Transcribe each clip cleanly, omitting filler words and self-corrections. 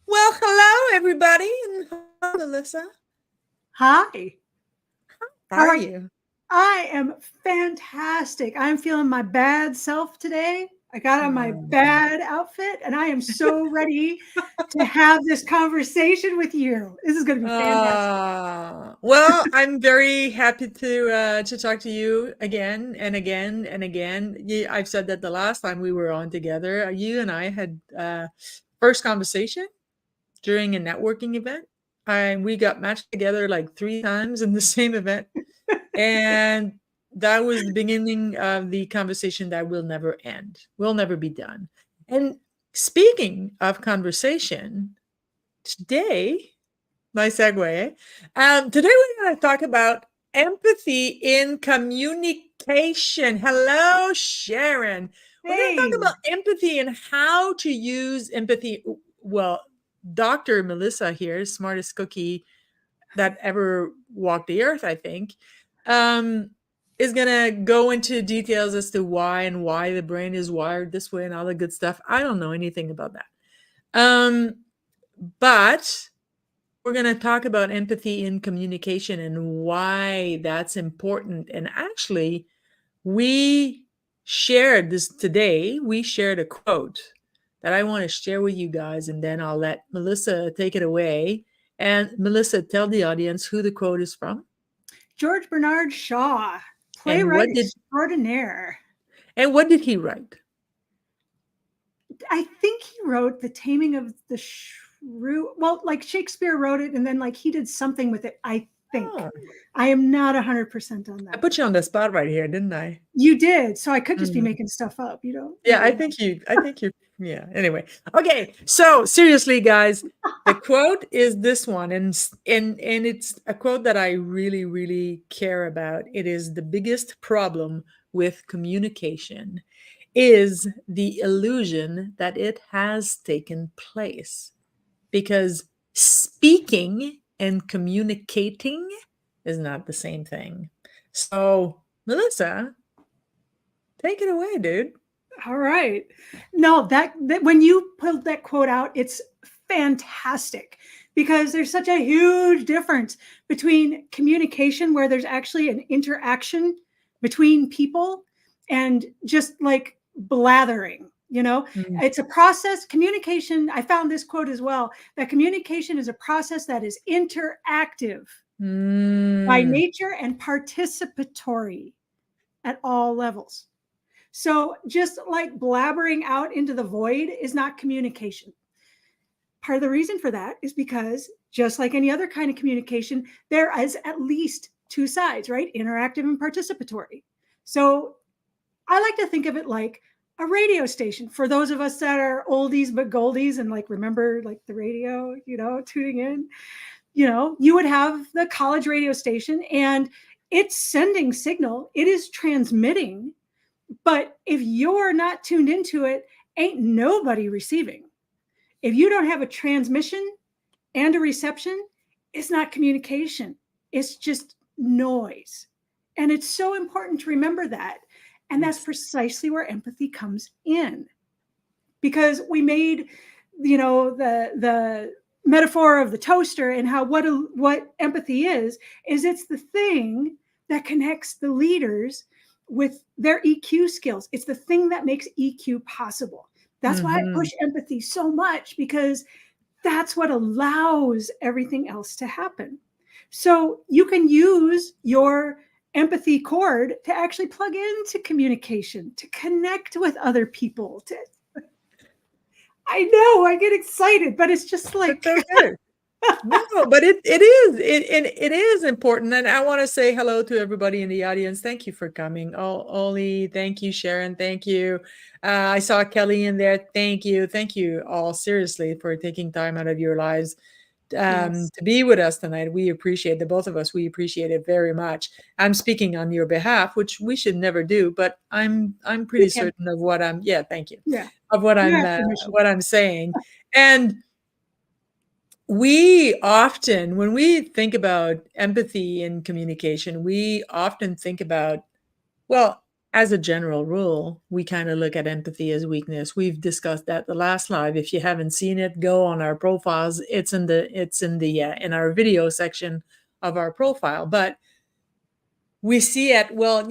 Well, hello, everybody. And hello, Melissa. Hi. How How are are you? you? I am fantastic. I'm feeling my bad self today. I got on my Um, bad outfit and I am so ready to have this conversation with you. This is going to be fantastic. well, I'm very happy to talk to you again and again and again. I've said that the last time we were on together, you and I had first conversation during a networking event, and we got matched together like 3 times in the same event. And that was the beginning of the conversation that will never end, will never be done. And speaking of conversation, today, my segue, today we're going to talk about empathy in communication. Hello, Sharon. We're going to talk Hey, about empathy and how to use empathy. Well, Dr. Melissa here, smartest cookie that ever walked the earth, I think, um, is going to go into details as to why the brain is wired this way and all the good stuff. I don't know anything about that. Um, but we're going to talk about empathy in communication and why that's important. And actually, we shared this today. We shared a quote that I want to share with you guys, and then I'll let Melissa take it away. And Melissa, tell the audience who the quote is from George Bernard Shaw, and playwright extraordinaire. what did he write? I think he wrote The Taming of the Shrew. Well, like Shakespeare wrote it and then like he did something with it, I think. Oh, I am not 100% on I that. put you on the spot right here, didn't I? You did. So I could just be Mm. making stuff up. You don't Yeah, never know. I think you, yeah. Anyway, okay. So seriously, guys, the quote is this one, and it's a quote that I really, really care about. It is the biggest problem with communication is the illusion that it has taken place, because speaking and communicating is not the same thing. So, Melissa, take it away, dude. All right. No, that when you put that quote out, it's fantastic because there's such a huge difference between communication where there's actually an interaction between people and just like blathering. Mm. It's a process. Communication, I found this quote as well, that communication is a process that is interactive by Mm. nature and participatory at all levels. So just like blabbering out into the void is not communication. Part of the reason for that is because just like any other kind of communication, there is at least two sides, right? Interactive and participatory. So I like to think of it like a radio station for those of us that are oldies but goldies and like remember like the radio, tuning in. You would have the college radio station and it's sending signal, it is transmitting, but if you're not tuned into it, ain't nobody receiving. If you don't have a transmission and a reception, it's not communication. It's just noise. And it's so important to remember that. And that's Yes. precisely where empathy comes in. Because we made, the metaphor of the toaster and how what empathy is it's the thing that connects the leaders with their EQ skills. It's the thing that makes EQ possible. That's why I Mhm. push empathy so much because that's what allows everything else to happen. So you can use your empathy cord to actually plug into communication, to connect with other people. I know I get excited, but it's just That's like, okay. No, but it is important, and I wanna say hello to everybody in the audience. Thank you for coming. Oli, thank you, Sharon, thank you. I saw Kelly in there. Thank you. Thank you all seriously for taking time out of your lives yes, to be with us tonight. We appreciate the both of us. We appreciate it very much. I'm speaking on your behalf, which we should never do, but I'm you pretty can. certain of what I'm. Yeah, thank you. Yeah, Of you have permission. what I'm saying, and we often, when we think about empathy in communication, we often think about, well, as a general rule, we kind of look at empathy as weakness. We've discussed that the last live. If you haven't seen it, go on our profiles. It's in the in our video section of our profile. But we see it, well,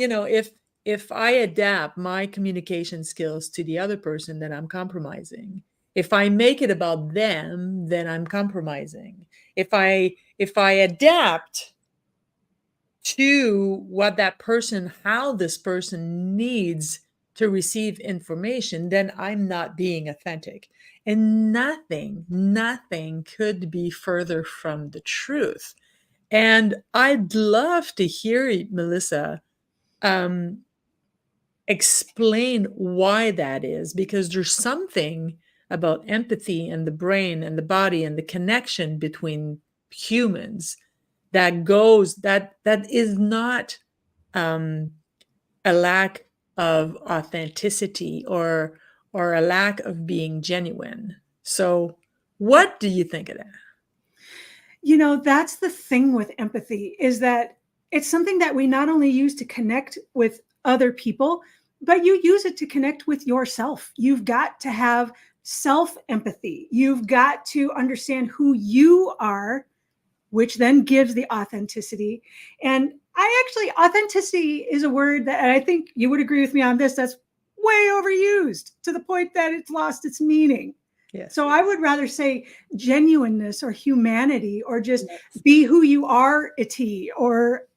if I adapt my communication skills to the other person, then I'm compromising. If I make it about them, then I'm compromising. If I adapt to what that person, how this person needs to receive information, then I'm not being authentic. And nothing could be further from the truth. And I'd love to hear, Melissa, um, explain why that is, because there's something about empathy and the brain and the body and the connection between humans that is not um, a lack of authenticity or a lack of being genuine. So, what do you think of that? That's the thing with empathy, is that it's something that we not only use to connect with other people, but you use it to connect with yourself. You've got to have self empathy. You've got to understand who you are, which then gives the authenticity. And authenticity is a word that, and I think you would agree with me on this, that's way overused to the point that it's lost its meaning. Yes. So I would rather say genuineness or humanity, or just Yes. be who you are, or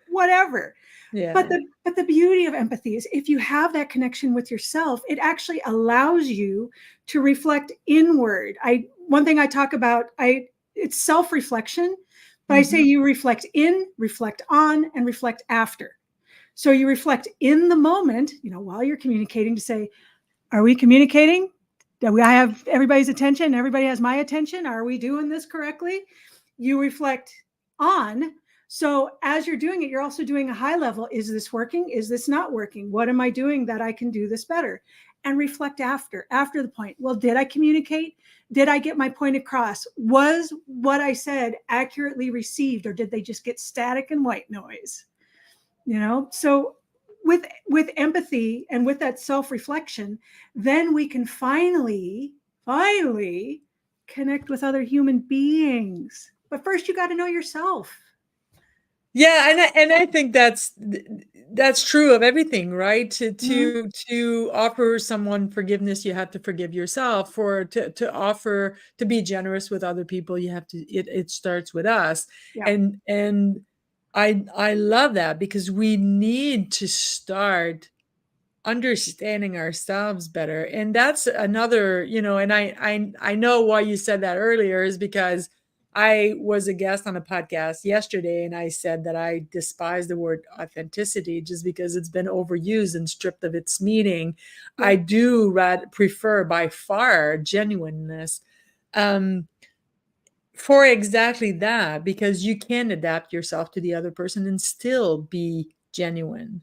whatever. Yeah. But the beauty of empathy is, if you have that connection with yourself, it actually allows you to reflect inward. One thing I talk about, it's self-reflection, but I say you reflect in, reflect on, and reflect after. So you reflect in the moment, while you're communicating, to say, are we communicating? Do I have everybody's attention? Everybody has my attention? Are we doing this correctly? You reflect on. So as you're doing it, you're also doing a high level. Is this working? Is this not working? What am I doing that I can do this better? And reflect after the point. Well, did I communicate? Did I get my point across? Was what I said accurately received, or did they just get static and white noise? So with empathy and with that self-reflection, then we can finally connect with other human beings. But first, you got to know yourself. Yeah, and I think that's true of everything, right? To offer someone forgiveness, you have to forgive yourself. To be generous with other people, you have to. It starts with us, Yeah. and I love that, because we need to start understanding ourselves better. And that's another, and I know why you said that earlier, is because I was a guest on a podcast yesterday, and I said that I despise the word authenticity just because it's been overused and stripped of its meaning. Yeah. I do prefer by far genuineness, for exactly that, because you can adapt yourself to the other person and still be genuine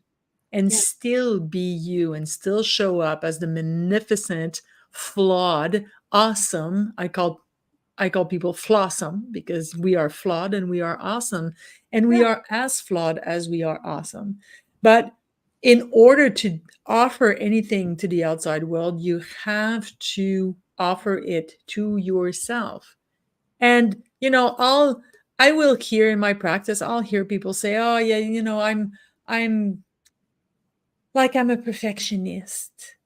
and Yeah. still be you and still show up as the magnificent, flawed, awesome. I call people flawsome, because we are flawed and we are awesome, and we are as flawed as we are awesome. But in order to offer anything to the outside world, you have to offer it to yourself. And I will hear in my practice, I'll hear people say, "Oh yeah, I'm I'm a perfectionist,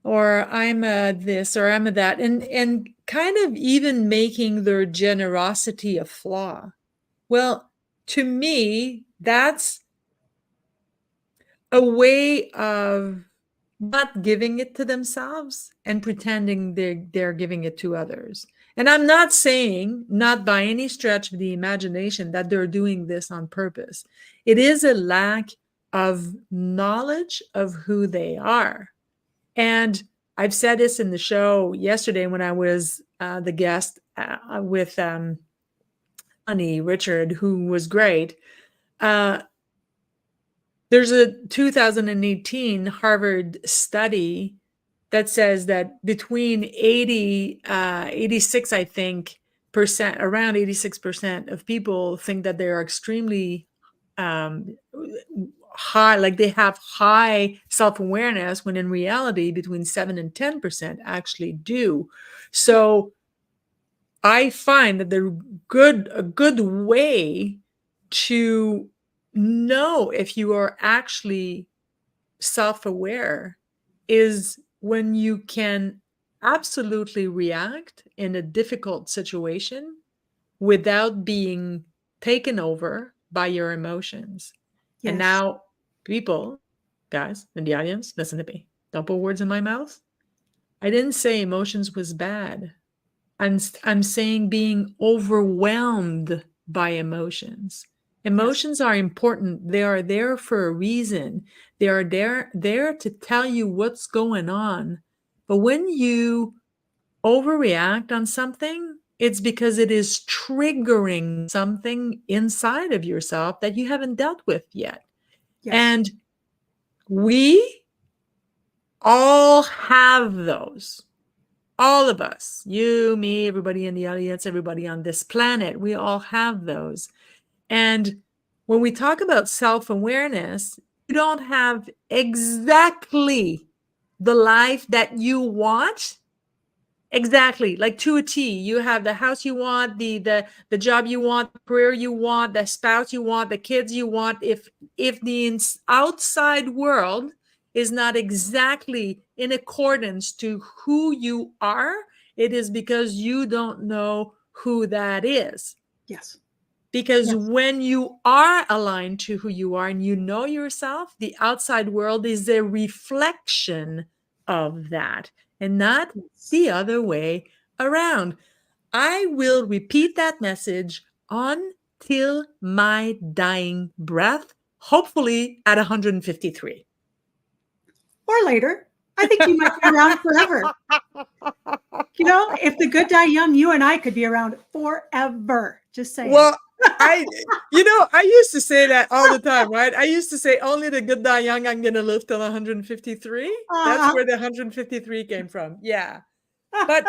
or I'm a this, or I'm a that," and kind of even making their generosity a flaw. Well, to me, that's a way of not giving it to themselves and pretending they're giving it to others. And I'm not saying, not by any stretch of the imagination, that they're doing this on purpose. It is a lack of knowledge of who they are. And I've said this in the show yesterday when I was the guest with Honey Richard, who was great. There's a 2018 Harvard study that says that between 86, I think, percent, around 86% of people think that they are extremely high, like they have high self-awareness, when in reality between 7 and 10% actually do. So I find that a good way to know if you are actually self-aware is when you can absolutely react in a difficult situation without being taken over by your emotions. And Yes. now, people, guys in the audience, listen to me. Don't put words in my mouth. I didn't say emotions was bad. I'm saying being overwhelmed by emotions. Yes. Emotions are important. They are there for a reason. They are there to tell you what's going on. But when you overreact on something, it's because it is triggering something inside of yourself that you haven't dealt with yet. Yes. And we all have those. All of us, you, me, everybody in the audience, everybody on this planet, we all have those. And when we talk about self-awareness, you don't have exactly the life that you want. Exactly, like to a T. You have the house you want, the job you want, the career you want, the spouse you want, the kids you want. If the outside world is not exactly in accordance to who you are, it is because you don't know who that is. Yes. Because Yes. when you are aligned to who you are and you know yourself, the outside world is a reflection of that and not Yes. the other way around. I will repeat that message until my dying breath, hopefully at 153. Or later. I think you might be around forever. You know, if the good die young, you and I could be around forever. Just saying. Well, I, I used to say that all the time, right? I used to say only the good die young. I'm going to live till 153. That's Uh-huh. where the 153 came from. Yeah. But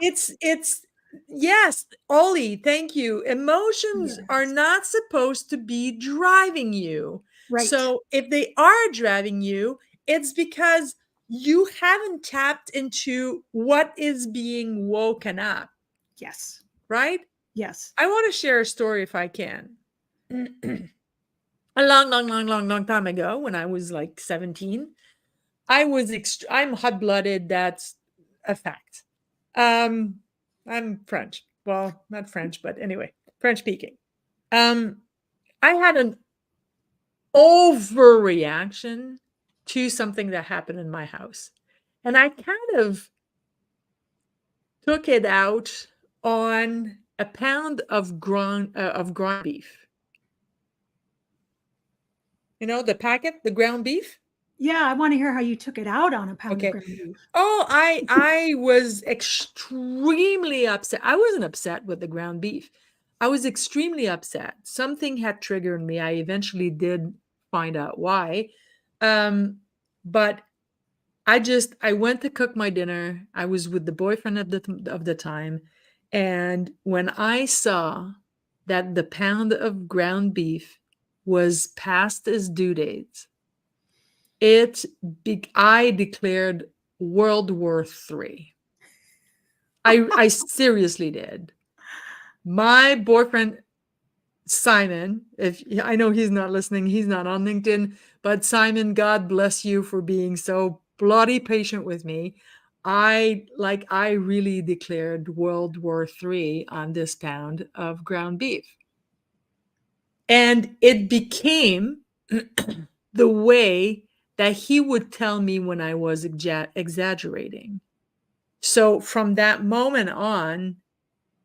it's yes, Ollie, thank you. Emotions are Yes. not supposed to be driving you. Right. So if they are driving you, it's because you haven't tapped into what is being woken up, Yes. right? Yes. I want to share a story if I can. A long, long, long, long, long time ago, when I was like 17, I'm hot-blooded. That's a fact. Um, I'm French. Well, not French, but anyway, French speaking. Um, I had an overreaction to something that happened in my house, and I kind of took it out on a pound of ground beef. You know, the packet, the ground beef. Yeah, I want to hear how you took it out on a pound of Okay. ground beef. Oh, I was extremely upset. I wasn't upset with the ground beef. I was extremely upset. Something had triggered me. I eventually did find out why. Um, but I went to cook my dinner. I was with the boyfriend of the time, and when I saw that the pound of ground beef was past its due date, I declared World War III. I seriously did. My boyfriend Simon, if I know he's not listening, he's not on LinkedIn, but Simon, God bless you for being so bloody patient with me. I really declared World War III on this pound of ground beef. And it became the way that he would tell me when I was exaggerating. So from that moment on,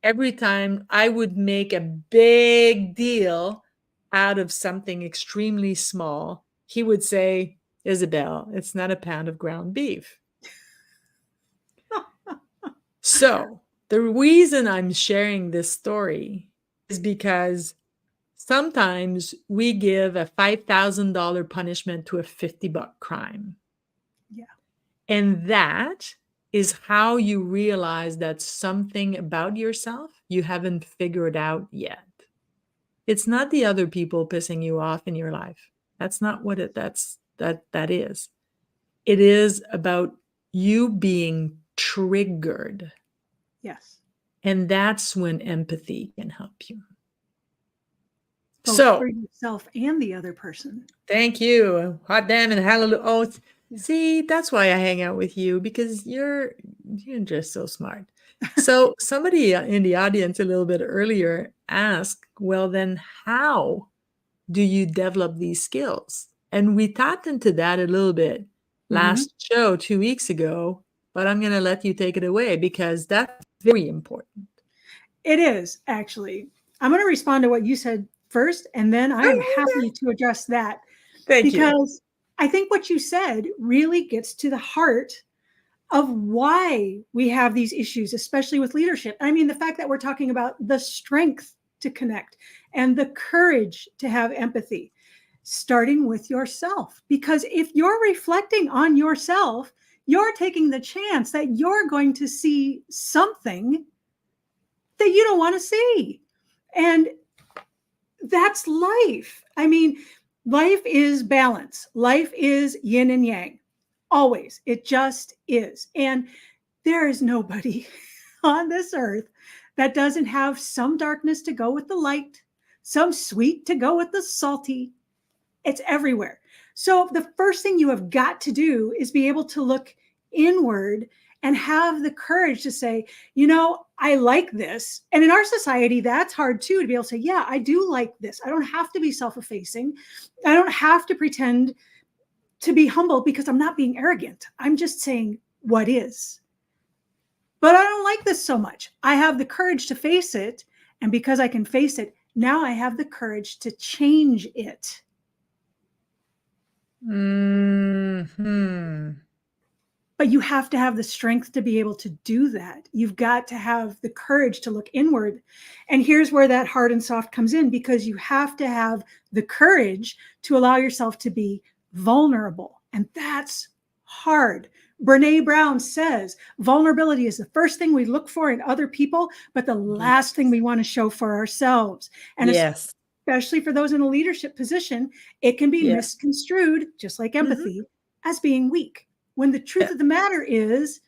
every time I would make a big deal out of something extremely small, he would say, Isabel, it's not a pound of ground beef. So the reason I'm sharing this story is because sometimes we give a $5,000 punishment to a $50 crime. Yeah. And that is how you realize that something about yourself you haven't figured out yet. It's not the other people pissing you off in your life. That's not what that is. It is about you being triggered. Yes. And that's when empathy can help you. Both So, for yourself and the other person. thank you. Hot damn and hallelujah. Oh, see, that's why I hang out with you, because you're just so smart. So somebody in the audience a little bit earlier asked, well, then how do you develop these skills? And we tapped into that a little bit last show 2 weeks ago, but I'm going to let you take it away because that's very important. It is, actually. I'm going to respond to what you said first, and then I am happy to address that. Thank you. Because I think what you said really gets to the heart of why we have these issues, especially with leadership. I mean, the fact that we're talking about the strength to connect and the courage to have empathy, starting with yourself. Because if you're reflecting on yourself, you're taking the chance that you're going to see something that you don't want to see. And that's life. I mean, life is balance. Life is yin and yang. Always. It just is. And there is nobody on this earth that doesn't have some darkness to go with the light, some sweet to go with the salty. It's everywhere. So the first thing you have got to do is be able to look inward and have the courage to say, you know, I like this. And in our society, that's hard too, to be able to say, yeah, I do like this. I don't have to be self-effacing. I don't have to pretend to be humble because I'm not being arrogant. I'm just saying what is. But I don't like this so much. I have the courage to face it. And because I can face it, now I have the courage to change it. But you have to have the strength to be able to do that. You've got to have the courage to look inward. And here's where that hard and soft comes in, because you have to have the courage to allow yourself to be vulnerable. And that's hard. Brene Brown says vulnerability is the first thing we look for in other people, but the last thing we want to show for ourselves. And especially for those in a leadership position, it can be misconstrued, just like empathy, as being weak. When the truth of the matter is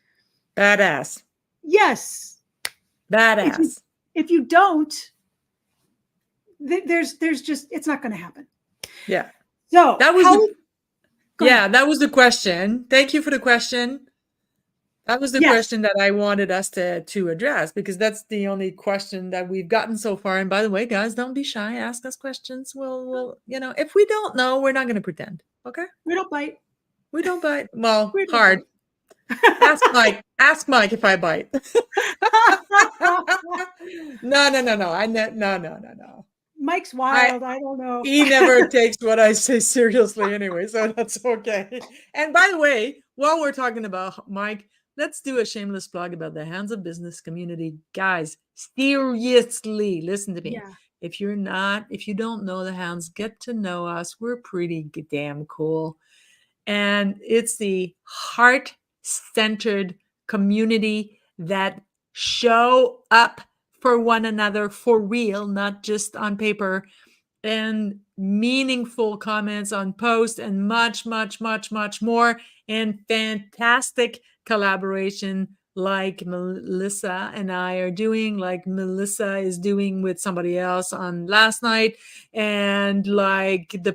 badass. Yes. Badass. If you don't, there's just, it's not going to happen. Yeah. So that was that was the question. Thank you for the question. That was the question that I wanted us to address, because that's the only question that we've gotten so far. And by the way, guys, don't be shy. Ask us questions. We'll if we don't know, we're not going to pretend. Okay. We don't bite. We don't bite. Well, hard. Ask Mike. Ask Mike if I bite. No. No. Mike's wild. I don't know. He never takes what I say seriously anyway, so that's okay. And by the way, while we're talking about Mike, let's do a shameless plug about the Hands of Business community. Guys, seriously, listen to me. Yeah. If you don't know the Hands, get to know us. We're pretty damn cool. And it's the heart-centered community that show up for one another for real, not just on paper, and meaningful comments on posts, and much, much, much, much more, and fantastic collaboration like Melissa and I are doing, like Melissa is doing with somebody else on last night, and like the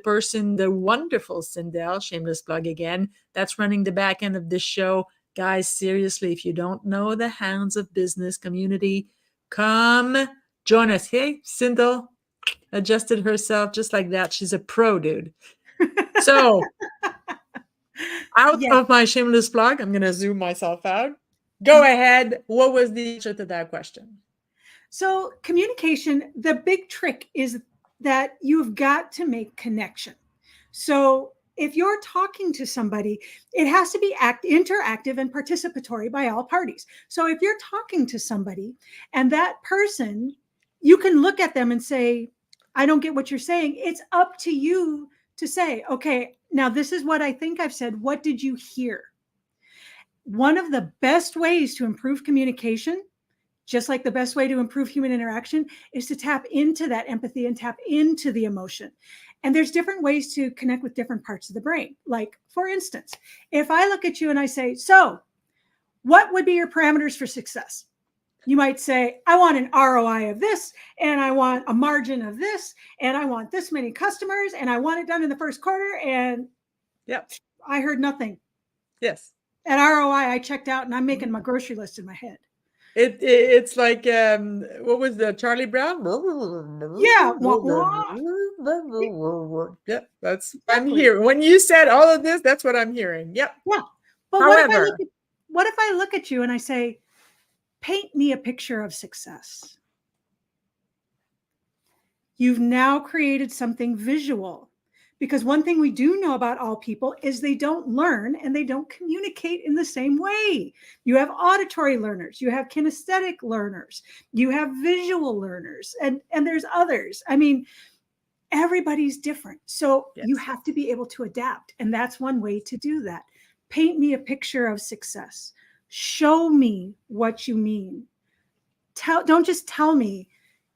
wonderful Sindel, shameless plug again, that's running the back end of this show. Guys, seriously, if you don't know the Hands of Business community, come join us. Hey, Sindel adjusted herself just like that. She's a pro, dude. So out of my shameless plug, I'm going to zoom myself out. Go ahead. What was the answer to that question? So communication, the big trick is that you've got to make connection. So if you're talking to somebody, it has to be interactive and participatory by all parties. So if you're talking to somebody and that person, you can look at them and say, I don't get what you're saying. It's up to you to say, okay, now this is what I think I've said. What did you hear? One of the best ways to improve communication, just like the best way to improve human interaction, is to tap into that empathy and tap into the emotion. And there's different ways to connect with different parts of the brain. Like, for instance, if I look at you and I say, so what would be your parameters for success? You might say, I want an ROI of this, and I want a margin of this, and I want this many customers, and I want it done in the first quarter. And Yep. I heard nothing. Yes. At ROI, I checked out and I'm making my grocery list in my head. It's like what was the Charlie Brown? Yeah. Wah, wah. Yeah, that's Exactly. I'm hearing. When you said all of this, that's what I'm hearing. Yep. Yeah. But However, what if I look at you and I say, paint me a picture of success? You've now created something visual. Because one thing we do know about all people is they don't learn and they don't communicate in the same way. You have auditory learners, you have kinesthetic learners, you have visual learners, and there's others. I mean, everybody's different. So yes. you have to be able to adapt. And that's one way to do that. Paint me a picture of success. Show me what you mean. Don't just tell me,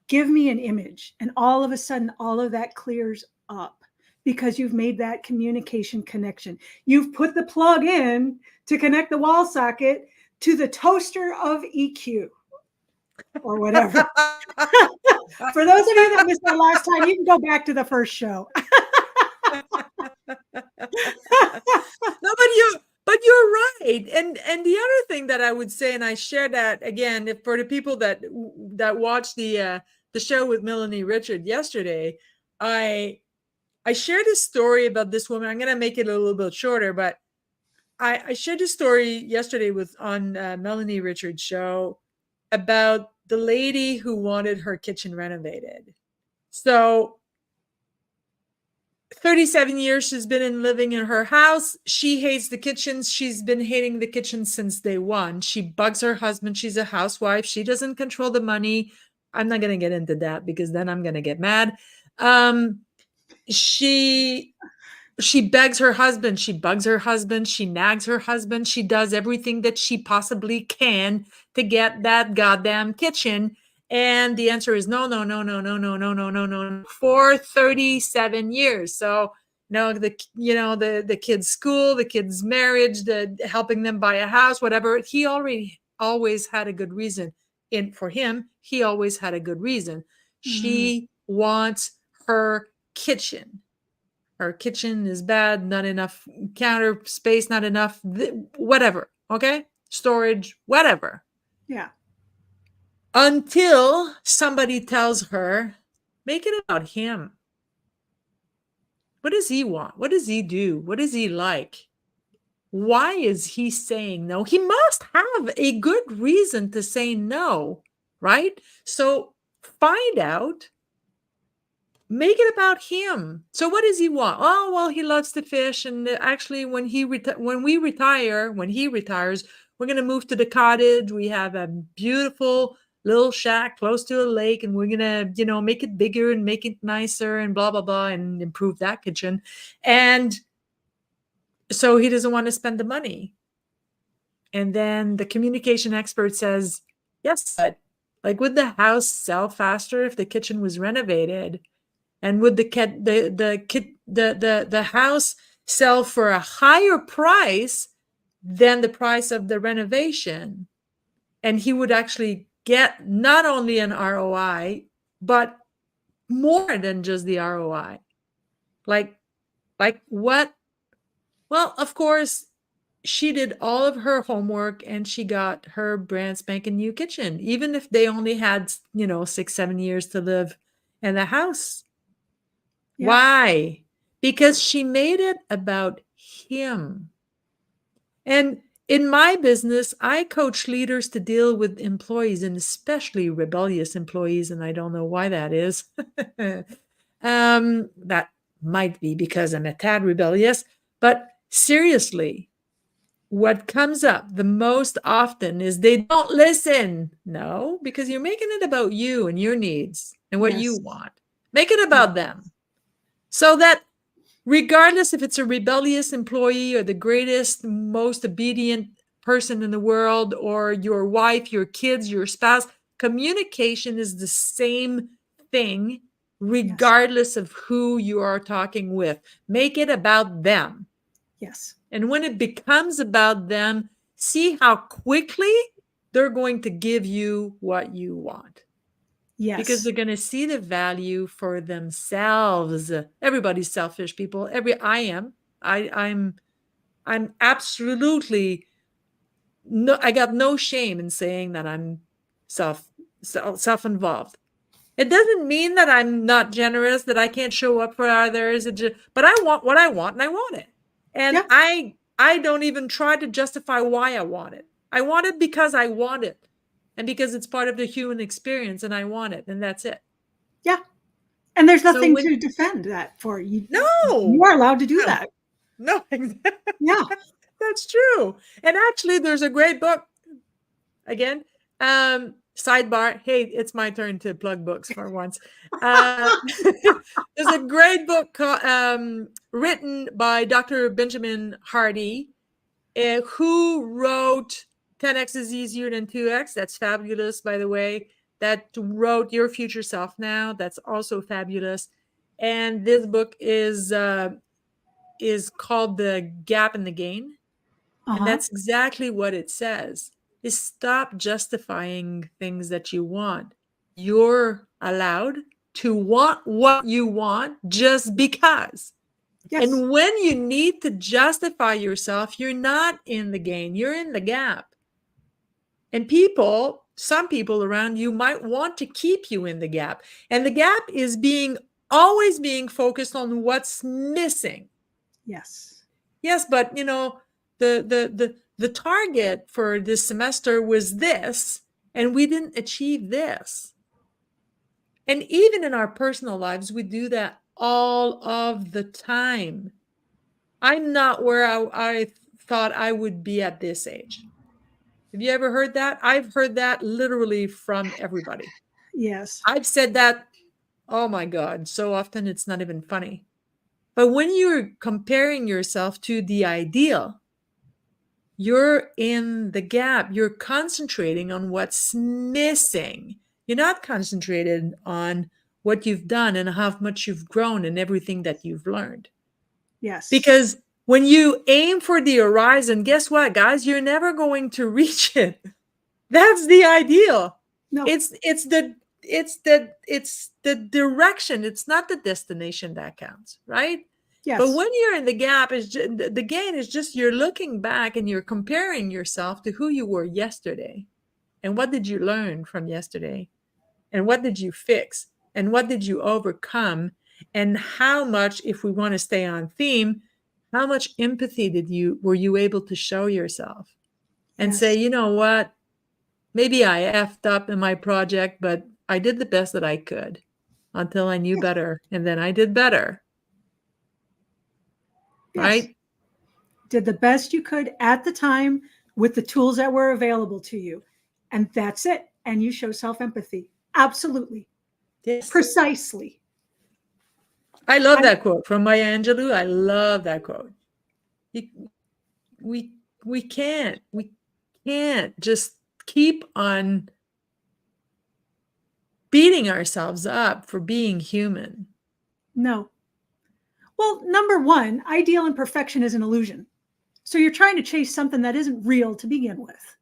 give me an image. And all of a sudden, all of that clears up because you've made that communication connection. You've put the plug in to connect the wall socket to the toaster of EQ or whatever. For those of you that missed our last time, you can go back to the first show. No, but you're right. And the other thing that I would say, and I share that again, if for the people that watched the show with Melanie Richard yesterday, I shared a story about this woman. I'm going to make it a little bit shorter, but I shared a story yesterday on Melanie Richard's show about the lady who wanted her kitchen renovated. So 37 years she's been living in her house. She hates the kitchen. She's been hating the kitchen since day one. She bugs her husband. She's a housewife. She doesn't control the money. I'm not going to get into that because then I'm going to get mad. She begs her husband. She bugs her husband. She nags her husband. She does everything that she possibly can to get that goddamn kitchen. And the answer is no, no, no, no, no, no, no, no, no, no, for 37 years. So the kid's school, the kid's marriage, the helping them buy a house, whatever. He always had a good reason. For him, he always had a good reason. She wants her kitchen. Her kitchen is bad, not enough counter space, not enough, whatever. Okay? Storage, whatever. Yeah. Until somebody tells her, make it about him. What does he want? What does he do? What is he like? Why is he saying no? He must have a good reason to say no, right? So find out. Make it about him. So what does he want? Oh, well, he loves to fish. And actually, when he retires, we're going to move to the cottage. We have a beautiful little shack close to a lake, and we're going to, make it bigger and make it nicer and blah, blah, blah, and improve that kitchen. And so he doesn't want to spend the money. And then the communication expert says, yes, but like, would the house sell faster if the kitchen was renovated? And would the house sell for a higher price than the price of the renovation? And he would actually get not only an ROI, but more than just the ROI. Like what? Well, of course, she did all of her homework and she got her brand spanking new kitchen, even if they only had, 6-7 years to live in the house. Yeah. Why? Because she made it about him. And in my business, I coach leaders to deal with employees, and especially rebellious employees. And I don't know why that is. That might be because I'm a tad rebellious. But seriously, what comes up the most often is they don't listen. No, because you're making it about you and your needs and what you want. Make it about them. So that regardless if it's a rebellious employee or the greatest, most obedient person in the world, or your wife, your kids, your spouse, communication is the same thing regardless of who you are talking with. Make it about them. Yes. And when it becomes about them, see how quickly they're going to give you what you want. Because Yes. they're going to see the value for themselves. Everybody's selfish, people. I am. I'm absolutely no, I got no shame in saying that I'm self-involved. It doesn't mean that I'm not generous, that I can't show up for others. But I want what I want and I want it. And Yeah. I don't even try to justify why I want it. I want it because I want it. And because it's part of the human experience and I want it. And that's it. Yeah. And there's So nothing when to defend that for you. You no, are allowed to do no, that. no, Yeah. that's true. And actually, there's a great book. Again, sidebar. Hey, it's my turn to plug books for once. There's a great book written by Dr. Benjamin Hardy, who wrote 10x is easier than 2x. That's fabulous, by the way. That wrote Your Future Self Now. That's also fabulous. And this book is called The Gap and the Gain. And Uh-huh. that's exactly what it says, is stop justifying things that you want. You're allowed to want what you want just because. Yes. And when you need to justify yourself, you're not in the gain, you're in the gap. And some people around you might want to keep you in the gap. And the gap is always being focused on what's missing. Yes. Yes, but the target for this semester was this, and we didn't achieve this. And even in our personal lives, we do that all of the time. I'm not where I thought I would be at this age. Have you ever heard that? I've heard that literally from everybody. Yes. I've said that, oh my God, so often it's not even funny. But when you're comparing yourself to the ideal, you're in the gap. You're concentrating on what's missing. You're not concentrated on what you've done and how much you've grown and everything that you've learned. Yes. Because when you aim for the horizon, guess what, guys? You're never going to reach it. That's the ideal. No. It's the direction. It's not the destination that counts, right? Yes. But when you're in the gap, the gain is just you're looking back and you're comparing yourself to who you were yesterday. And what did you learn from yesterday? And what did you fix? And what did you overcome? And how much, if we want to stay on theme, how much empathy were you able to show yourself? And Yes. say, you know what? Maybe I effed up in my project, but I did the best that I could until I knew better. And then I did better. Yes. Right? Did the best you could at the time with the tools that were available to you. And that's it. And you show self-empathy. Absolutely. Yes. Precisely. I love that quote from Maya Angelou. I love that quote. We can't just keep on beating ourselves up for being human. No. Well, number one, ideal and perfection is an illusion. So you're trying to chase something that isn't real to begin with.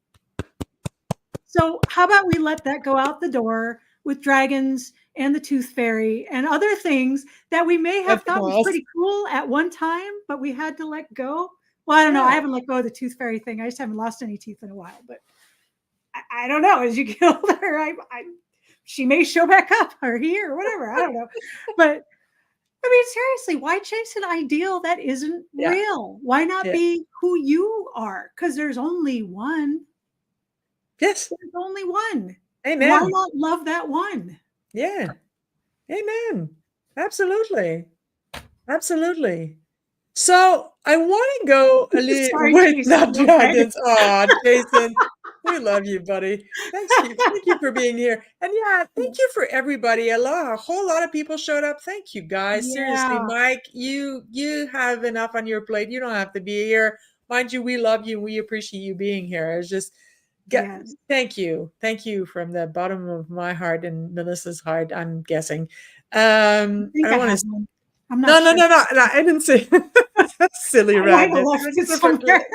So how about we let that go out the door with dragons and the tooth fairy and other things that we may have thought was pretty cool at one time, but we had to let go? Well, I don't know. I haven't let go of the tooth fairy thing. I just haven't lost any teeth in a while, but I don't know. As you get older, she may show back up or here or whatever. I don't know. But I mean, seriously, why chase an ideal that isn't real? Why not be who you are? Because there's only one. Yes. There's only one. Amen. Why not love that one? Yeah. Amen. Absolutely. Absolutely. So I want to go a little. Wait, Jason, not dragons. Oh, Jason, we love you, buddy. Thank you for being here. And yeah, thank you for everybody. A whole lot of people showed up. Thank you, guys. Seriously, Mike, you have enough on your plate. You don't have to be here. Mind you, we love you and we appreciate you being here. It's just Yes. Thank you. Thank you from the bottom of my heart and Melissa's heart, I'm guessing. I I think I don't want have to. one. I'm not No, no, sure. no, no, no. I didn't say silly I might have rabbit. left it somewhere.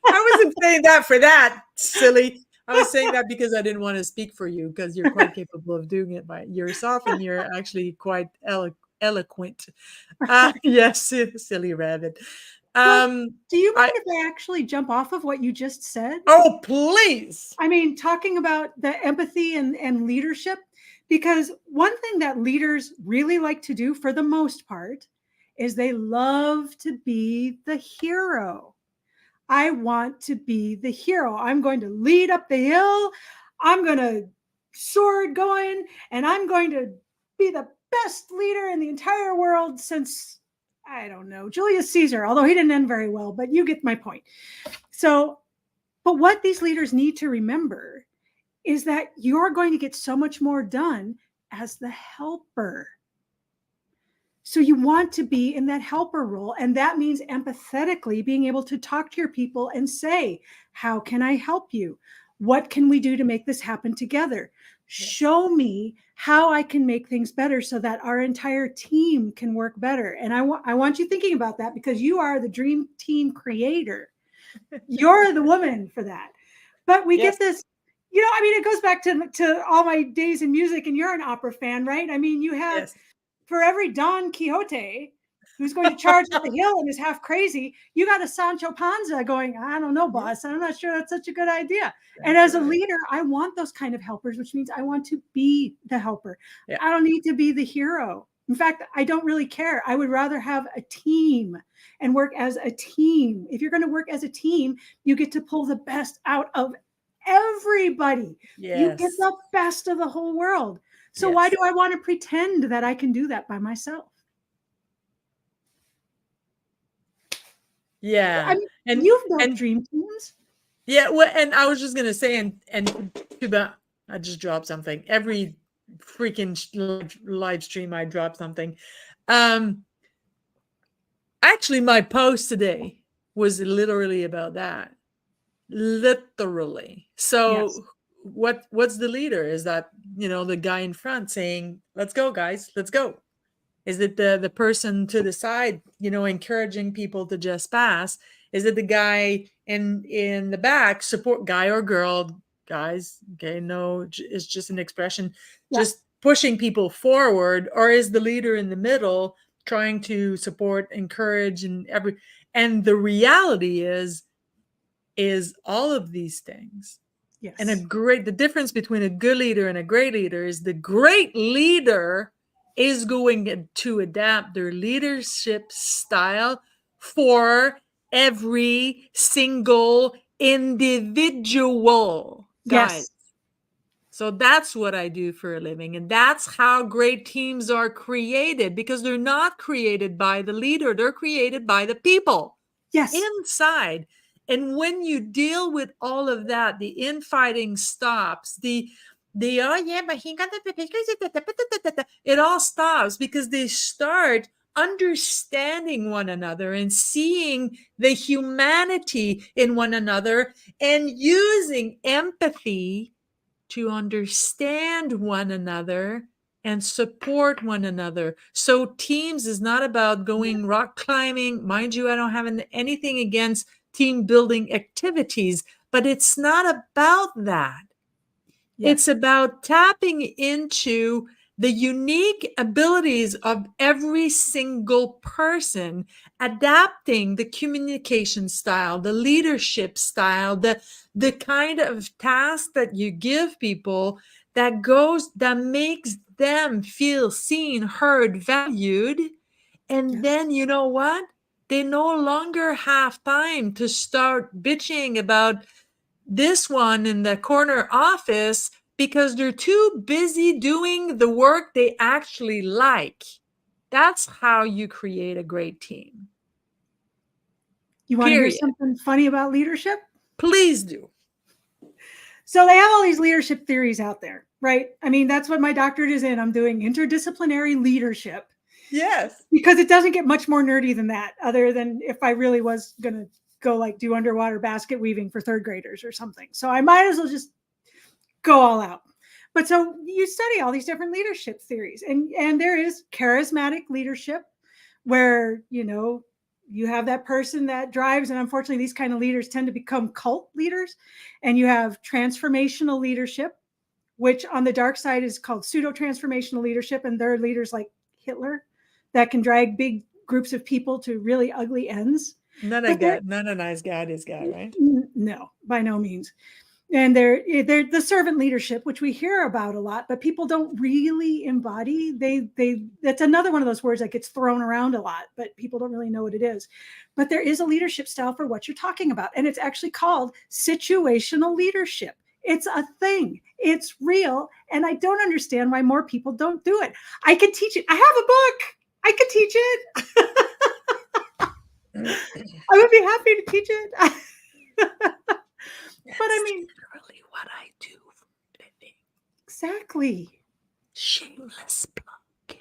I wasn't saying that for that, silly. I was saying that because I didn't want to speak for you because you're quite capable of doing it by yourself and you're actually quite eloquent. Yes, silly rabbit. Well, Um, do you I mind if I actually jump off of what you just said? Oh, please. I mean, talking about the empathy and leadership, because one thing that leaders really like to do for the most part is they love to be the hero. I want to be the hero. I'm going to lead up the hill. I'm going to sword going, and I'm going to be the best leader in the entire world since, I don't know, Julius Caesar, although he didn't end very well, but you get my point. So, but what these leaders need to remember is that you're going to get so much more done as the helper. So you want to be in that helper role. And that means empathetically being able to talk to your people and say, how can I help you? What can we do to make this happen together? Show me how I can make things better so that our entire team can work better. And I want you thinking about that because you are the dream team creator. You're the woman for that. But we Yes. get this, I mean, it goes back to all my days in music, and you're an opera fan, right? I mean, you have Yes. for every Don Quixote who's going to charge up the hill and is half crazy, you got a Sancho Panza going, I don't know, boss. I'm not sure that's such a good idea. And as a leader, I want those kind of helpers, which means I want to be the helper. Yeah. I don't need to be the hero. In fact, I don't really care. I would rather have a team and work as a team. If you're going to work as a team, you get to pull the best out of everybody. You get Yes. the best of the whole world. So why do I want to pretend that I can do that by myself? Yeah. I mean, And you've built and dream teams. yeah, well, and I was just gonna say, and Cuba, I just dropped something. Every freaking live stream, I drop something. Actually, my post today was literally about that. Literally. Yes. So what's the leader? Is that, the guy in front saying, let's go, guys, let's go? Is it the person to the side, encouraging people to just pass? Is it the guy in the back, support guy or girl, guys? Okay, no, it's just an expression, just pushing people forward, or is the leader in the middle trying to support, encourage, and the reality is all of these things. Yes. And the difference between a good leader and a great leader is the great leader is going to adapt their leadership style for every single individual, guys. Yes. So that's what I do for a living. And that's how great teams are created, because they're not created by the leader. They're created by the people inside. And when you deal with all of that, the infighting stops. Oh yeah, but he got the it all stops because they start understanding one another and seeing the humanity in one another and using empathy to understand one another and support one another. So teams is not about going rock climbing. Mind you, I don't have anything against team building activities, but it's not about that. It's about tapping into the unique abilities of every single person, adapting the communication style, the leadership style, the kind of task that you give people that makes them feel seen, heard, valued. And then you know what? They no longer have time to start bitching about this one in the corner office because they're too busy doing the work they actually like. That's how you create a great team. You want to hear something funny about leadership? Please do. So they have all these leadership theories out there, right? I mean, that's what my doctorate is in. I'm doing interdisciplinary leadership. Yes. Because it doesn't get much more nerdy than that, other than if I really was going to go like do underwater basket weaving for third graders or something. So I might as well just go all out. But so you study all these different leadership theories, and there is charismatic leadership where, you have that person that drives, and unfortunately these kind of leaders tend to become cult leaders. And you have transformational leadership, which on the dark side is called pseudo-transformational leadership, and there are leaders like Hitler that can drag big groups of people to really ugly ends. Not a nice guy, this guy, right? No, by no means. And they're the servant leadership, which we hear about a lot, but people don't really embody. That's another one of those words that gets thrown around a lot, but people don't really know what it is. But there is a leadership style for what you're talking about, and it's actually called situational leadership. It's a thing. It's real, and I don't understand why more people don't do it. I could teach it. I have a book. I could teach it. I would be happy to teach it. But I mean, literally what I do for a living. Exactly. Shameless plug.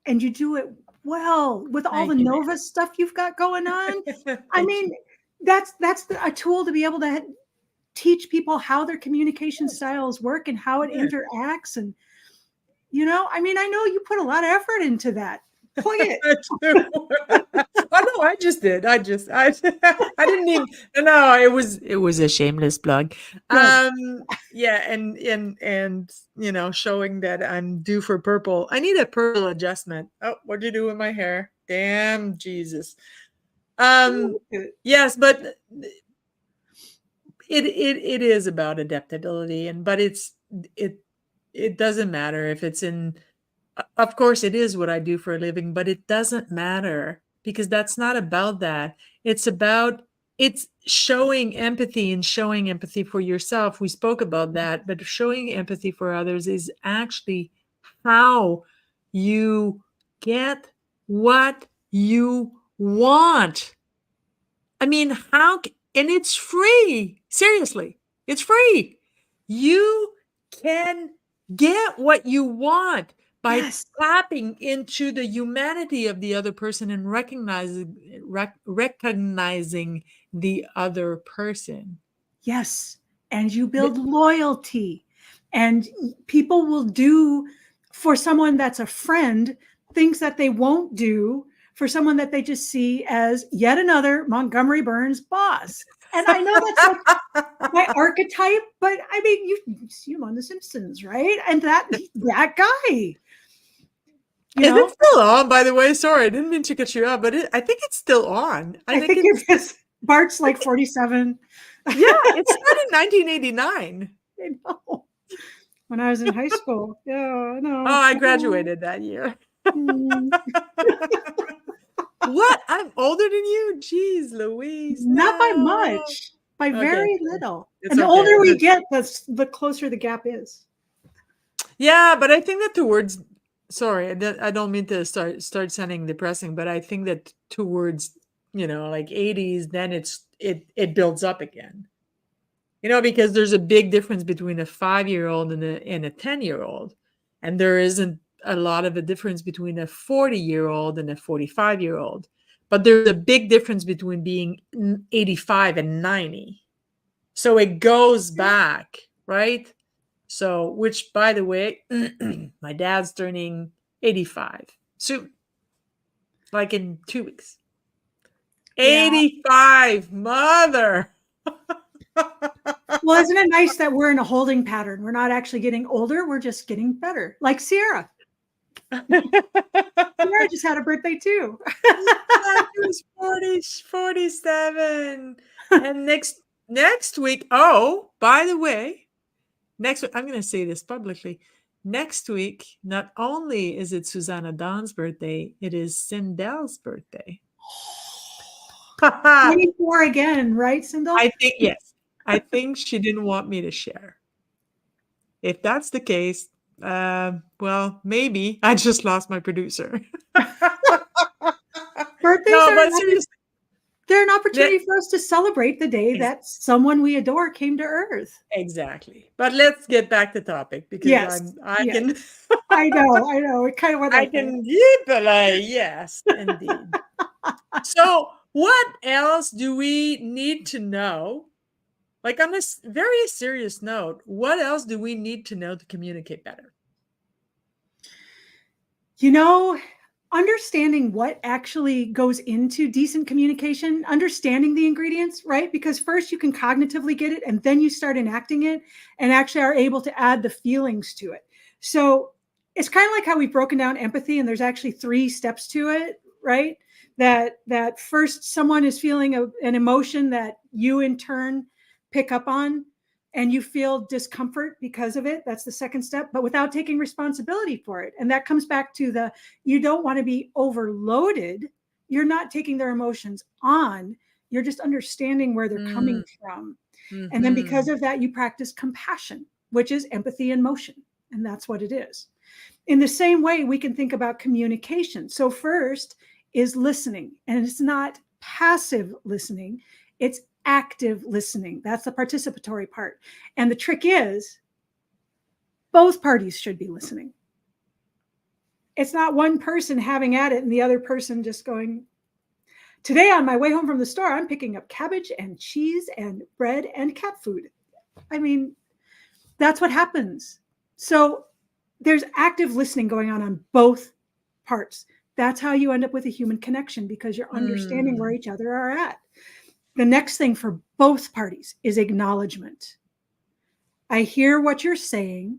And you do it well with all the Nova stuff you've got going on. I mean, that's a tool to be able to teach people how their communication styles work and how it interacts. And, I mean, I know you put a lot of effort into that. Plug it. Oh no, I just did. I didn't even. No, it was a shameless plug. Yeah, and showing that I'm due for purple. I need a purple adjustment. Oh, what'd you do with my hair? Damn, Jesus. Yes, but it is about adaptability, but it doesn't matter if it's in. Of course, it is what I do for a living, but it doesn't matter because that's not about that. It's showing empathy and showing empathy for yourself. We spoke about that, but showing empathy for others is actually how you get what you want. I mean, and it's free. Seriously, it's free. You can get what you want by tapping into the humanity of the other person and recognizing the other person. Yes. And you build loyalty, and people will do for someone that's a friend things that they won't do for someone that they just see as yet another Montgomery Burns boss. And I know that's like my archetype, but I mean, you see him on The Simpsons, right? And that guy. Is it still on, by the way? Sorry, I didn't mean to cut you off, but I think it's still on. I think it is. Bart's like 47. Yeah, it started in 1989. I know. When I was in high school. Yeah, I know. Oh, I graduated that year. What? I'm older than you? Jeez, Louise. Not by much. By very little. And the older we get, the closer the gap is. Yeah, but I think that towards... Sorry, I don't mean to start sounding depressing, but I think that towards, like 80s, then it builds up again. Because there's a big difference between a 5-year-old and a 10-year-old. And there isn't a lot of a difference between a 40-year-old and a 45-year-old. But there's a big difference between being 85 and 90. So it goes back, right? So, which, by the way, my dad's turning 85 soon, like in 2 weeks. 85, mother. Well, isn't it nice that we're in a holding pattern? We're not actually getting older. We're just getting better. Like Sierra. Sierra just had a birthday too. She was 47. And next week, oh, by the way, next week, I'm going to say this publicly. Next week, not only is it Susanna Dawn's birthday, it is Cindel's birthday. 24 again, right, Cindel? I think, yes. I think she didn't want me to share. If that's the case, well, maybe I just lost my producer. Birthdays they're an opportunity for us to celebrate the day that someone we adore came to Earth. Exactly. But let's get back to topic because I can. I know. It kind of went I can deeply, yes, indeed. So What else do we need to know? Like on this very serious note, what else do we need to know to communicate better? You know, understanding what actually goes into decent communication, understanding the ingredients, right? Because first you can cognitively get it and then you start enacting it and actually are able to add the feelings to it. So it's kind of like how we've broken down empathy and there's actually 3 steps to it, right? That first someone is feeling an emotion that you in turn pick up on and you feel discomfort because of it. That's the second step, but without taking responsibility for it. And that comes back to the, you don't want to be overloaded. You're not taking their emotions on. You're just understanding where they're coming from. And then because of that, you practice compassion, which is empathy in motion. And that's what it is. In the same way, we can think about communication. So first is listening, and it's not passive listening. It's active listening. That's the participatory part. And the trick is both parties should be listening. It's not one person having at it and the other person just going, today on my way home from the store, I'm picking up cabbage and cheese and bread and cat food. I mean, that's what happens. So there's active listening going on both parts. That's how you end up with a human connection because you're understanding where each other are at. The next thing for both parties is acknowledgement. I hear what you're saying.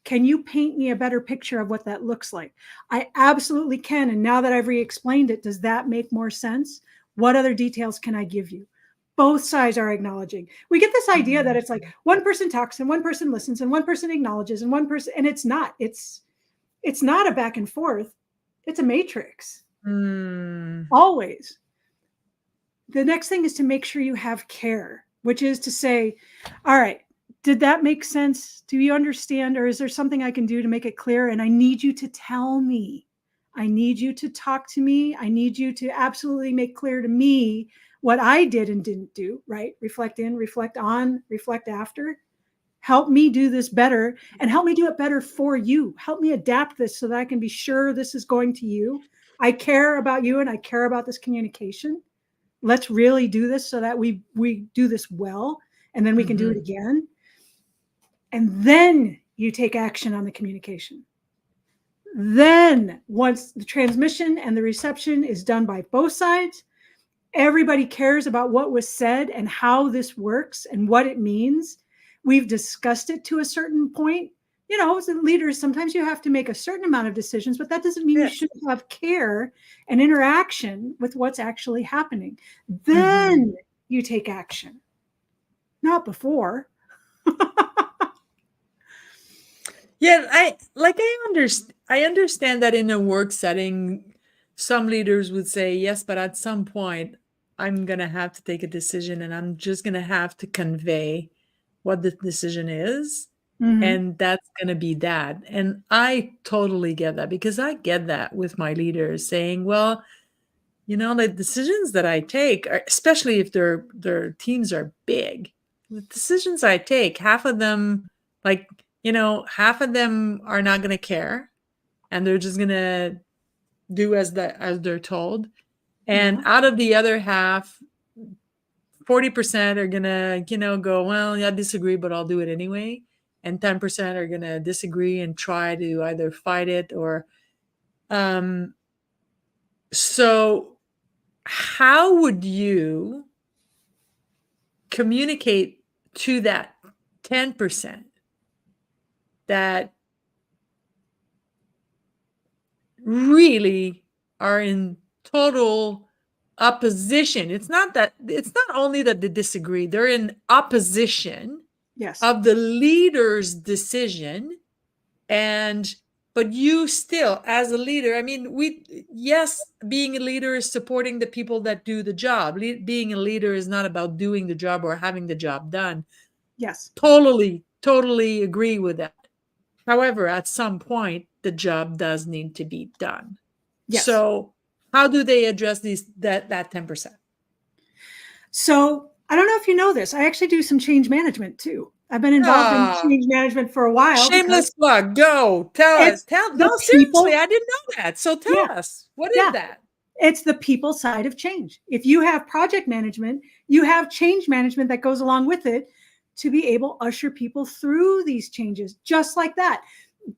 Can you paint me a better picture of what that looks like? I absolutely can. And now that I've re-explained it, does that make more sense? What other details can I give you? Both sides are acknowledging. We get this idea that it's like one person talks and one person listens and one person acknowledges and one person, and it's not. It's not a back and forth. It's a matrix. Always. The next thing is to make sure you have care, which is to say, all right, did that make sense? Do you understand? Or is there something I can do to make it clear? And I need you to tell me. I need you to talk to me. I need you to absolutely make clear to me what I did and didn't do, right? Reflect in, reflect on, reflect after. Help me do this better and help me do it better for you. Help me adapt this so that I can be sure this is going to you. I care about you and I care about this communication. Let's really do this so that we do this well, and then we can do it again. And then you take action on the communication. Then once the transmission and the reception is done by both sides, everybody cares about what was said and how this works and what it means. We've discussed it to a certain point. You know, as leaders, sometimes you have to make a certain amount of decisions, but that doesn't mean you shouldn't have care and interaction with what's actually happening. Then you take action, not before. Yeah, I understand that in a work setting, some leaders would say, yes, but at some point, I'm going to have to take a decision and I'm just going to have to convey what the decision is. And that's going to be that. And I totally get that because I get that with my leaders saying, well, you know, the decisions that I take, especially if their teams are big, the decisions I take, half of them, like, you know, half of them are not going to care and they're just going to do as they're told. And out of the other half, 40% are going to, you know, go, well, yeah, I disagree, but I'll do it anyway. And 10% are going to disagree and try to either fight it or, so how would you communicate to that 10% that really are in total opposition? It's not only that they disagree, they're in opposition of the leader's decision. But you still, as a leader, I mean, being a leader is supporting the people that do the job. Being a leader is not about doing the job or having the job done. Yes. Totally agree with that. However, at some point, the job does need to be done. Yes. So how do they address that 10%? So I don't know if you know this. I actually do some change management too. I've been involved in change management for a while. Shameless plug. Go. Tell us. No, seriously, I didn't know that. So tell us. What is that? It's the people side of change. If you have project management, you have change management that goes along with it to be able to usher people through these changes, just like that.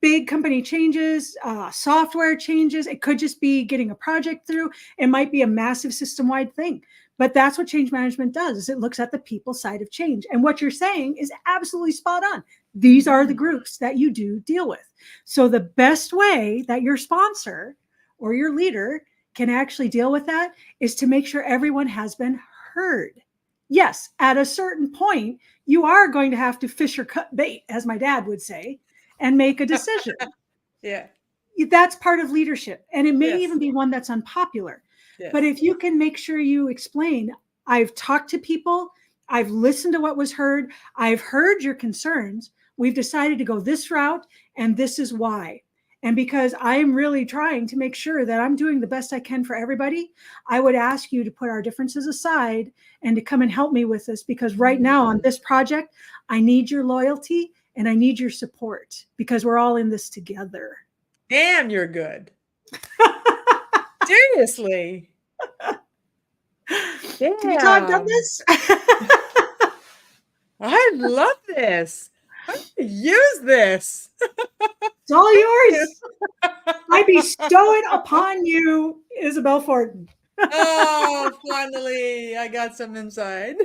Big company changes, software changes. It could just be getting a project through. It might be a massive system-wide thing. But that's what change management does, is it looks at the people side of change. And what you're saying is absolutely spot on. These are the groups that you do deal with. So the best way that your sponsor or your leader can actually deal with that is to make sure everyone has been heard. Yes, at a certain point, you are going to have to fish or cut bait, as my dad would say, and make a decision. Yeah. That's part of leadership. And it may Yes. even be one that's unpopular. Yes. But if you can make sure you explain, I've talked to people, I've listened to what was heard, I've heard your concerns, we've decided to go this route, and this is why. And because I'm really trying to make sure that I'm doing the best I can for everybody, I would ask you to put our differences aside and to come and help me with this, because right now on this project, I need your loyalty and I need your support, because we're all in this together. Damn, you're good. Seriously. Yeah. Can you talk about this? I love this. I'm gonna use this. It's all yours. I bestow it upon you, Isabel Fortin. Oh, finally, I got some insight.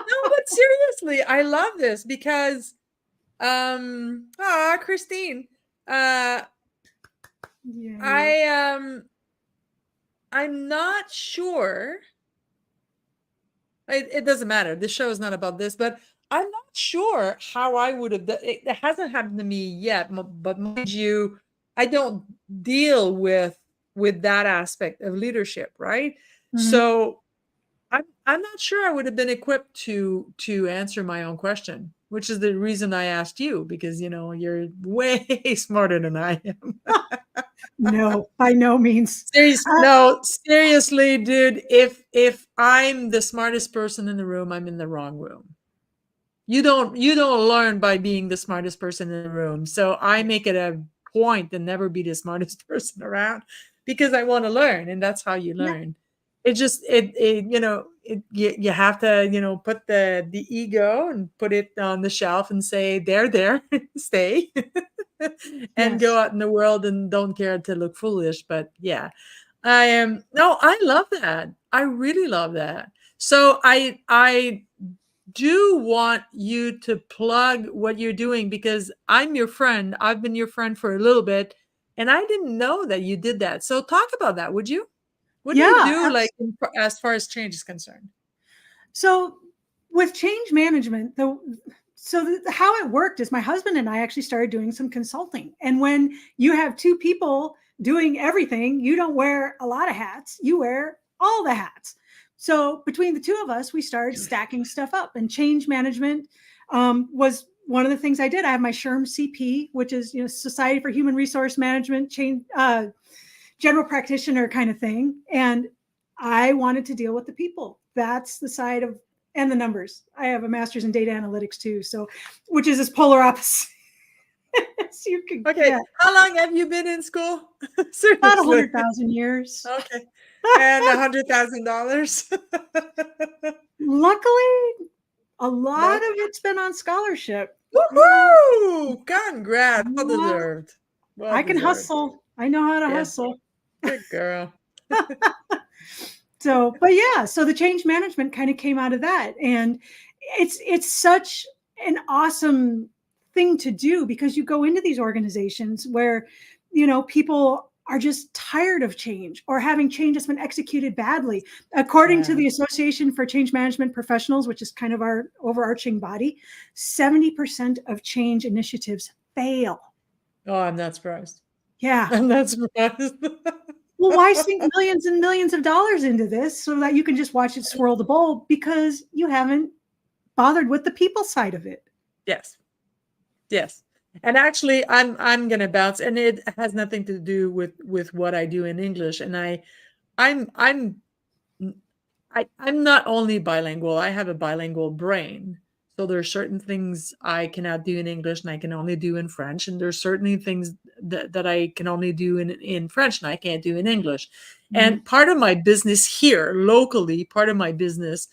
No, but seriously, I love this because, Christine, I'm not sure. It doesn't matter. This show is not about this, but I'm not sure how I would have done it. It hasn't happened to me yet, but mind you, I don't deal with that aspect of leadership, right? Mhm. So I'm not sure I would have been equipped to answer my own question, which is the reason I asked you, because you're way smarter than I am. No, by no means. No, seriously, dude, if I'm the smartest person in the room, I'm in the wrong room. You don't learn by being the smartest person in the room. So I make it a point to never be the smartest person around, because I want to learn, and that's how you learn. Yeah. It just you have to put the ego and put it on the shelf and say there stay and go out in the world and don't care to look foolish. But yeah, I love that. I really love that. So I do want you to plug what you're doing, because I'm your friend. I've been your friend for a little bit, and I didn't know that you did that. So talk about that, would you? What do you do, like, as far as change is concerned? So with change management, how it worked is my husband and I actually started doing some consulting. And when you have two people doing everything, you don't wear a lot of hats, you wear all the hats. So between the two of us, we started stacking stuff up, and change management was one of the things I did. I have my SHRM CP, which is Society for Human Resource Management, general practitioner kind of thing. And I wanted to deal with the people. That's the side of, and the numbers. I have a master's in data analytics too, so which is this polar opposite. So you can, okay. How long have you been in school? Seriously. About 100,000 years. Okay. And $100,000. Luckily, a lot of it's been on scholarship. Woohoo! Congrats. Well deserved. I can hustle. I know how to hustle. Good girl. So the change management kind of came out of that. And it's such an awesome thing to do, because you go into these organizations where, people are just tired of change, or having change that's been executed badly. According to the Association for Change Management Professionals, which is kind of our overarching body, 70% of change initiatives fail. Oh, I'm not surprised. Yeah. I'm not surprised. Well, why sink millions and millions of dollars into this so that you can just watch it swirl the bowl, because you haven't bothered with the people side of it? Yes. And actually, I'm gonna bounce, and it has nothing to do with what I do in English. And I'm not only bilingual. I have a bilingual brain. So there are certain things I cannot do in English and I can only do in French. And there's certainly things that I can only do in French and I can't do in English. And part of my business here locally, part of my business,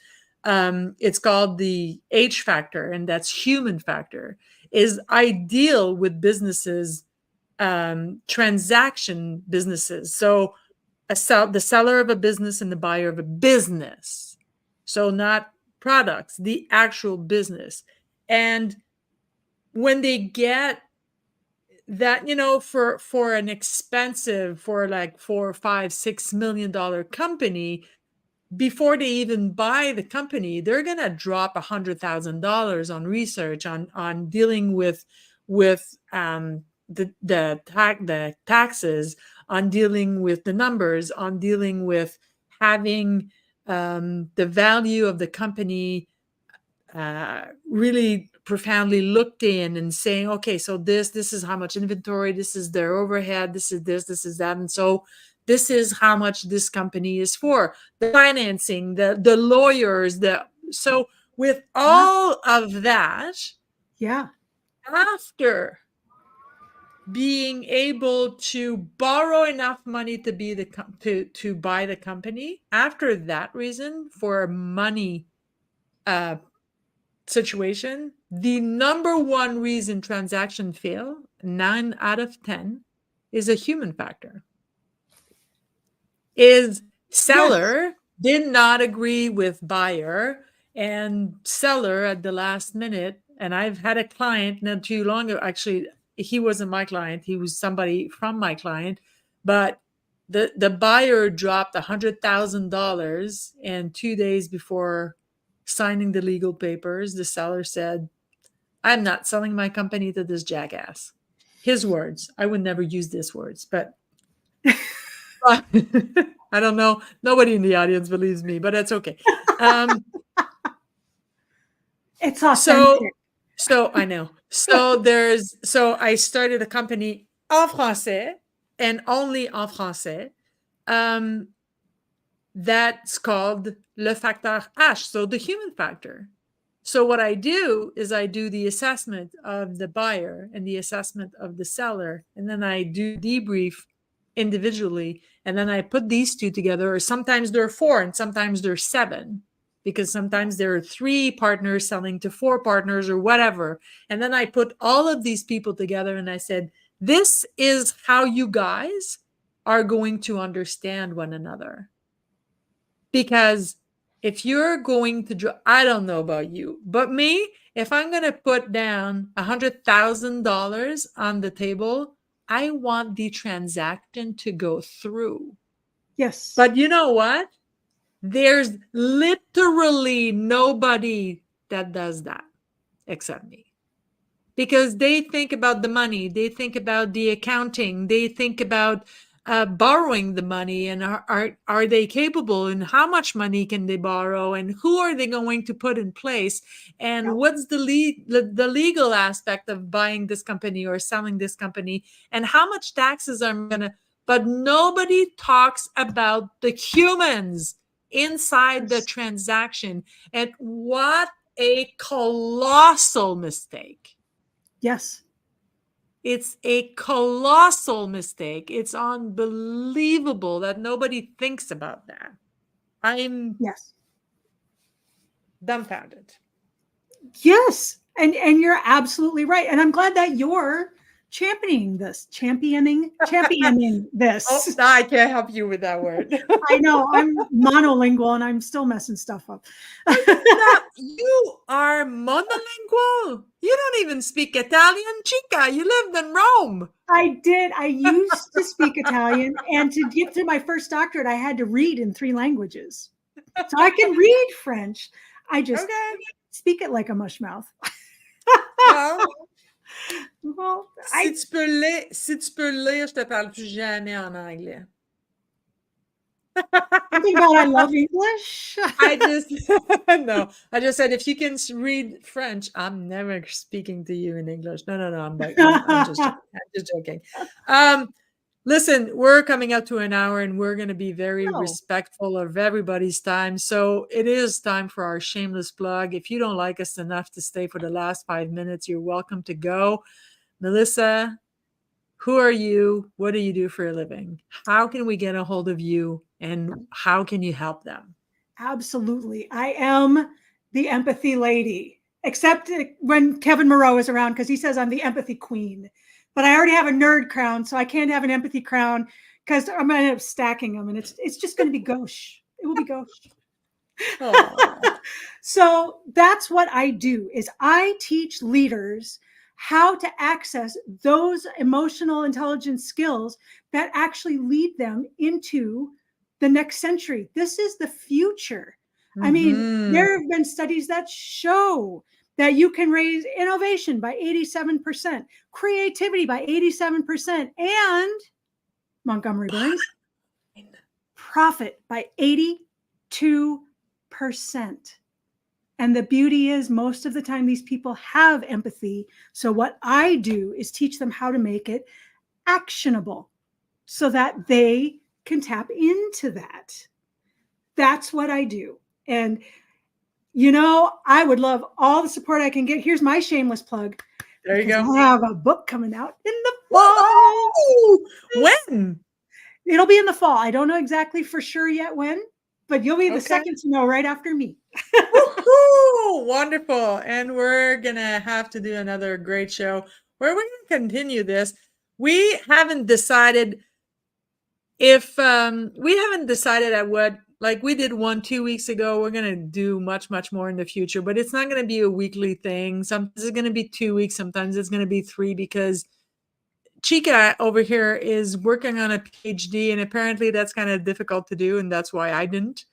it's called the H factor, and that's human factor, is I deal with businesses, transaction businesses. So the seller of a business and the buyer of a business. So not products, the actual business. And when they get that, for an expensive, for like $4, $5, $6 million company, before they even buy the company, they're gonna drop $100,000 on research, on dealing with the taxes, on dealing with the numbers, on dealing with having the value of the company really profoundly looked in, and saying, okay, so this is how much inventory, this is their overhead, this is that, and so this is how much this company is for, the financing, the lawyers, so with all of that, Yeah. after being able to borrow enough money to be to buy the company, after that reason, for money situation, the number one reason transaction fail, 9 out of 10, is a human factor. Is seller did not agree with buyer, and seller at the last minute, and I've had a client not too long ago, actually, he wasn't my client, he was somebody from my client, but the buyer dropped $100,000, and 2 days before signing the legal papers, the seller said, I'm not selling my company to this jackass. His words. I would never use these words, but I don't know. Nobody in the audience believes me, but that's okay. It's authentic. So I know. So I started a company en français and only en français. That's called le facteur H, so the human factor. So what I do is I do the assessment of the buyer and the assessment of the seller, and then I do debrief individually, and then I put these two together, or sometimes there are 4 and sometimes there are 7, because sometimes there are 3 partners selling to 4 partners or whatever. And then I put all of these people together and I said, this is how you guys are going to understand one another. Because if you're going to, I don't know about you, but me, if I'm going to put down $100,000 on the table, I want the transaction to go through. Yes. But you know what? There's literally nobody that does that except me. Because they think about the money, they think about the accounting, they think about borrowing the money, and are they capable, and how much money can they borrow, and who are they going to put in place, and what's the legal aspect of buying this company or selling this company, and how much taxes I'm gonna. But nobody talks about the humans inside the transaction, and what a colossal mistake. Yes. It's a colossal mistake. It's unbelievable that nobody thinks about that. I'm dumbfounded. Yes. And you're absolutely right. And I'm glad that you're championing this. Championing this. Oh, I can't help you with that word. I know. I'm monolingual and I'm still messing stuff up. You are monolingual? You don't even speak Italian, chica. You lived in Rome. I did. I used to speak Italian, and to get to my first doctorate, I had to read in 3 languages. So I can read French. I just speak it like a mush mouth. Well, si tu peux lire, je te parle plus jamais en anglais. Something about I love English. I just said, if you can read French, I'm never speaking to you in English. No, I'm just joking. Listen, we're coming up to an hour and we're going to be very No. respectful of everybody's time. So it is time for our shameless plug. If you don't like us enough to stay for the last 5 minutes, you're welcome to go. Melissa, who are you? What do you do for a living? How can we get a hold of you? And how can you help them? Absolutely. I am the empathy lady, except when Kevin Moreau is around because he says I'm the empathy queen. But I already have a nerd crown, so I can't have an empathy crown because I'm going to end up stacking them, and it's just going to be gauche. It will be gauche. So that's what I do is I teach leaders how to access those emotional intelligence skills that actually lead them into the next century. This is the future. I mean, there have been studies that show that you can raise innovation by 87%, creativity by 87%, and Montgomery Burns, profit by 82%. And the beauty is, most of the time, these people have empathy. So, what I do is teach them how to make it actionable so that they can tap into that. That's what I do. And, I would love all the support I can get. Here's my shameless plug. There you go. I have a book coming out in the fall. When? It'll be in the fall. I don't know exactly for sure yet when, but you'll be the second to know right after me. Woohoo! Wonderful. And we're going to have to do another great show where we're going to continue this. We haven't decided at what, like we did 2 weeks ago. We're going to do much, much more in the future, but it's not going to be a weekly thing. Sometimes it's going to be 2 weeks. Sometimes it's going to be 3 because Chica over here is working on a PhD, and apparently that's kind of difficult to do, and that's why I didn't.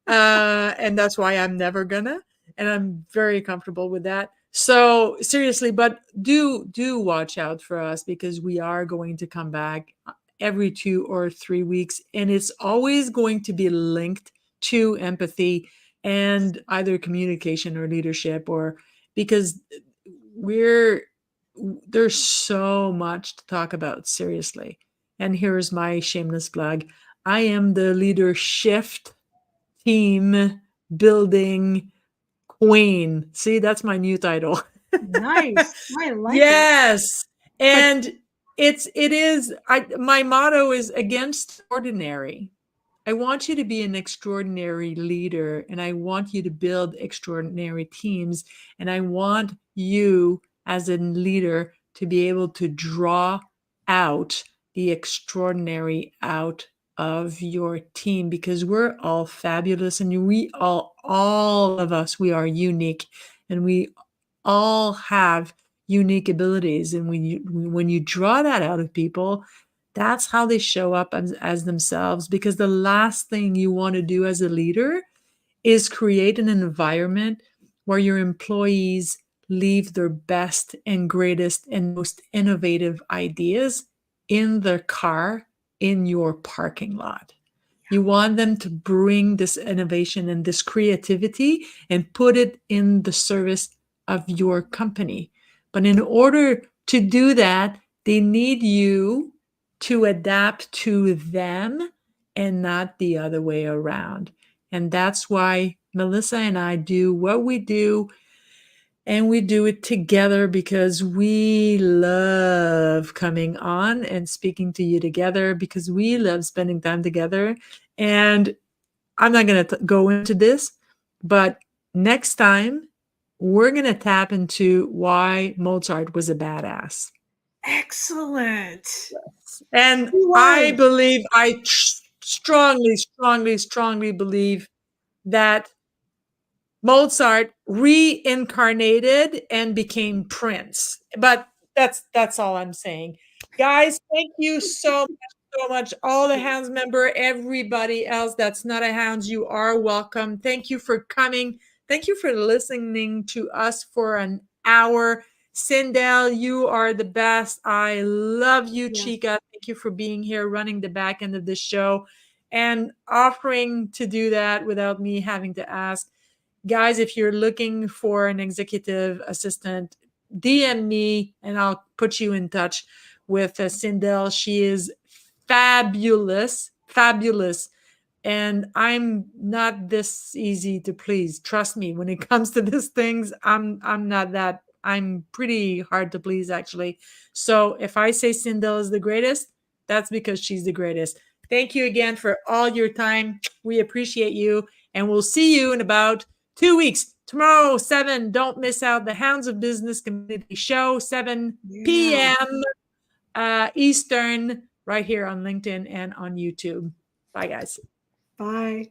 And that's why I'm never gonna, and I'm very comfortable with that. So seriously, but do watch out for us because we are going to come back every 2 or 3 weeks, and it's always going to be linked to empathy and either communication or leadership, or because there's so much to talk about, seriously. And here's my shameless plug. I am the leadership team building queen. See, that's my new title. Nice. I like it. Yes. And my motto is against ordinary. I want you to be an extraordinary leader, and I want you to build extraordinary teams, and I want you as a leader to be able to draw out the extraordinary out of your team, because we're all fabulous, and all of us, we are unique, and we all have unique abilities. And when you draw that out of people, that's how they show up as themselves. Because the last thing you want to do as a leader is create an environment where your employees leave their best and greatest and most innovative ideas in their car in your parking lot. You want them to bring this innovation and this creativity and put it in the service of your company. But in order to do that, they need you to adapt to them and not the other way around. And that's why Melissa and I do what we do, and we do it together because we love coming on and speaking to you together, because we love spending time together. And I'm not going to go into this, but next time we're going to tap into why Mozart was a badass. Excellent. And I strongly, strongly, strongly believe that Mozart reincarnated and became Prince. But that's all I'm saying. Guys, thank you so much. All the Hounds member, everybody else that's not a Hounds, you are welcome. Thank you for coming. Thank you for listening to us for an hour. Sindel, you are the best. I love you, Yes. Chica. Thank you for being here, running the back end of the show, and offering to do that without me having to ask. Guys, if you're looking for an executive assistant, DM me and I'll put you in touch with Sindel. She is fabulous, fabulous. And I'm not this easy to please. Trust me, when it comes to these things, I'm not that. I'm pretty hard to please, actually. So if I say Sindel is the greatest, that's because she's the greatest. Thank you again for all your time. We appreciate you, and we'll see you in about 2 weeks. Tomorrow, 7. Don't miss out the Hounds of Business Community Show, 7 p.m. Eastern, right here on LinkedIn and on YouTube. Bye, guys. Bye.